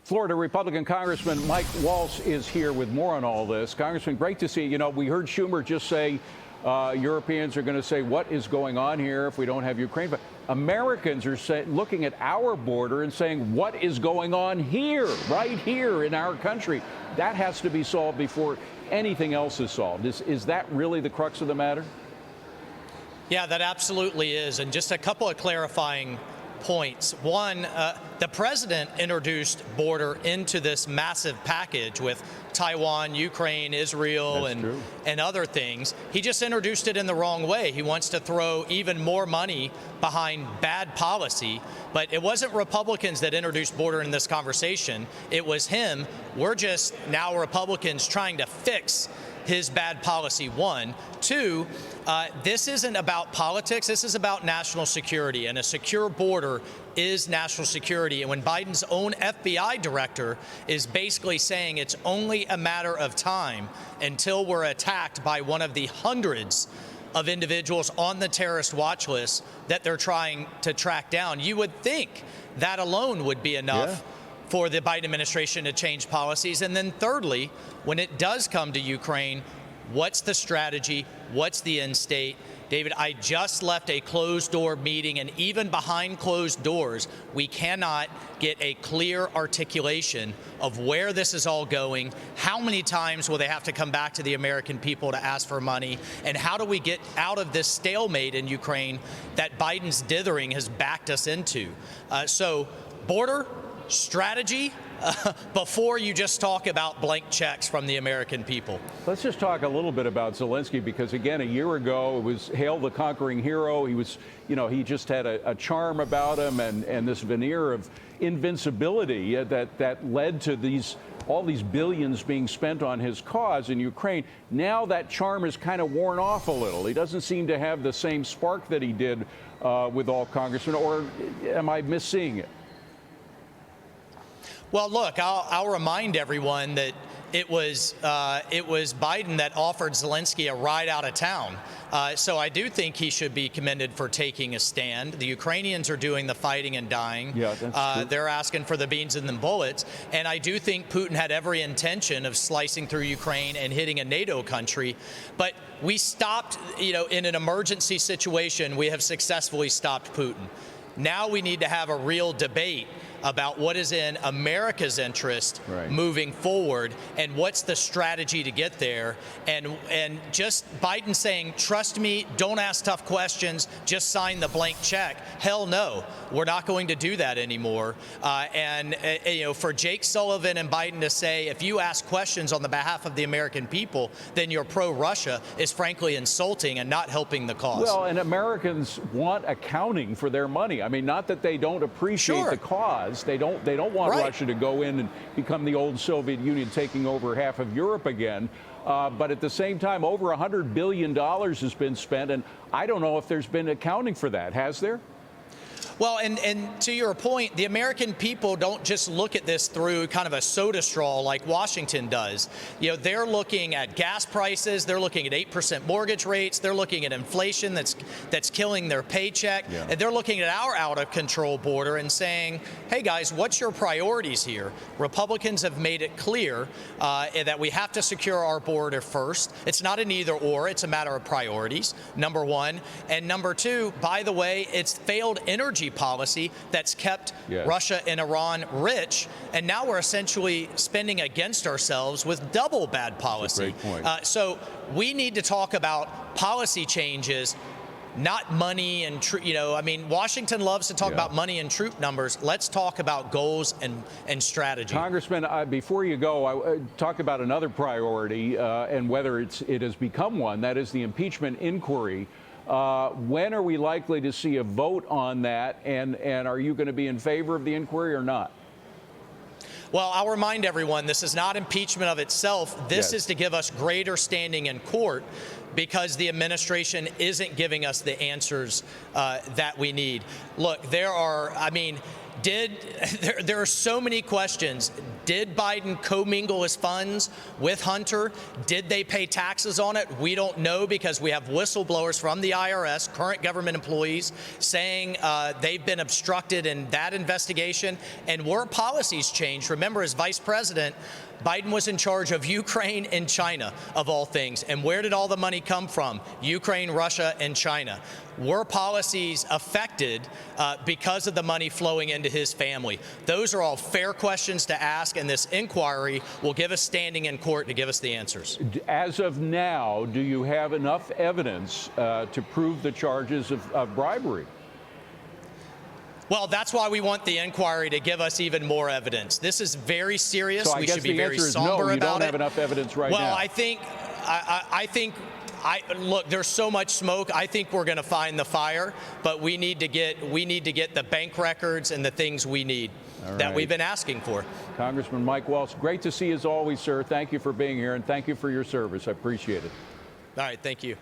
Florida Republican Congressman Mike Waltz is here with more on all this. Congressman, great to see you. You know, we heard Schumer just say Europeans are going to say, what is going on here if we don't have Ukraine? But Americans are looking at our border and saying, what is going on here, right here in our country? That has to be solved before anything else is solved. Is that really the crux of the matter? Yeah, that absolutely is. And just a couple of clarifying points. One, the president introduced border into this massive package with Taiwan, Ukraine, Israel, and other things. He just introduced it in the wrong way. He wants to throw even more money behind bad policy. But it wasn't Republicans that introduced border in this conversation. It was him. We're just now Republicans trying to fix his bad policy, one. Two, this isn't about politics. This is about national security, and a secure border is national security. And when Biden's own FBI director is basically saying it's only a matter of time until we're attacked by one of the hundreds of individuals on the terrorist watch list that they're trying to track down, you would think that alone would be enough for the Biden administration to change policies. And then thirdly, when it does come to Ukraine, what's the strategy? What's the end state? David, I just left a closed-door meeting, and even behind closed doors, we cannot get a clear articulation of where this is all going, how many times will they have to come back to the American people to ask for money, and how do we get out of this stalemate in Ukraine that Biden's dithering has backed us into. So border, strategy, before you just talk about blank checks from the American people. Let's just talk a little bit about Zelensky, because again, a year ago it was hail the conquering hero. He was, you know, he just had a charm about him and this veneer of invincibility that led to all these billions being spent on his cause in Ukraine. Now that charm is kind of worn off a little. He doesn't seem to have the same spark that he did with all congressmen, or am I misseeing it? Well, look, I'll remind everyone that it was Biden that offered Zelensky a ride out of town. So I do think he should be commended for taking a stand. The Ukrainians are doing the fighting and dying. Yeah, that's true. They're asking for the beans and the bullets. And I do think Putin had every intention of slicing through Ukraine and hitting a NATO country. But we stopped, you know, in an emergency situation, we have successfully stopped Putin. Now we need to have a real debate about what is in America's interest moving forward, and what's the strategy to get there. And just Biden saying, trust me, don't ask tough questions, just sign the blank check. Hell no, we're not going to do that anymore. You know, for Jake Sullivan and Biden to say, if you ask questions on the behalf of the American people, then you're pro-Russia, is frankly insulting and not helping the cause. Well, and Americans want accounting for their money. I mean, not that they don't appreciate the cause. They don't want Russia to go in and become the old Soviet Union, taking over half of Europe again. But at the same time, over $100 billion has been spent, and I don't know if there's been accounting for that. Has there? Well, and to your point, the American people don't just look at this through kind of a soda straw like Washington does. You know, they're looking at gas prices, they're looking at 8% mortgage rates, they're looking at inflation that's killing their paycheck, and they're looking at our out-of-control border and saying, hey guys, what's your priorities here? Republicans have made it clear that we have to secure our border first. It's not an either-or, it's a matter of priorities, number one. And number two, by the way, it's failed energy policy that's kept Russia and Iran rich, and now we're essentially spending against ourselves with double bad policy. That's a great point. So we need to talk about policy changes, not money and you know, I mean, Washington loves to talk about money and troop numbers. Let's talk about goals and strategy. Congressman, before you go, I talk about another priority and whether it has become one. That is the impeachment inquiry. When are we likely to see a vote on that, and are you going to be in favor of the inquiry or not? Well, I'll remind everyone, this is not impeachment of itself. This is to give us greater standing in court, because the administration isn't giving us the answers that we need. Look, there are, I mean, there are so many questions. Did Biden commingle his funds with Hunter? Did they pay taxes on it? We don't know, because we have whistleblowers from the IRS, current government employees, saying they've been obstructed in that investigation. And were policies changed? Remember, as vice president, Biden was in charge of Ukraine and China, of all things. And where did all the money come from? Ukraine, Russia, and China. Were policies affected because of the money flowing into his family? Those are all fair questions to ask, and this inquiry will give us standing in court to give us the answers. As of now, do you have enough evidence to prove the charges of bribery? Well, that's why we want the inquiry to give us even more evidence. This is very serious. So I we guess should be the very answer is somber no, about it. you don't have enough evidence right now. Well, I think, look, there's so much smoke. I think we're going to find the fire, but we need to get the bank records and the things we need that we've been asking for. Congressman Mike Waltz, great to see you as always, sir. Thank you for being here, and thank you for your service. I appreciate it. All right, thank you.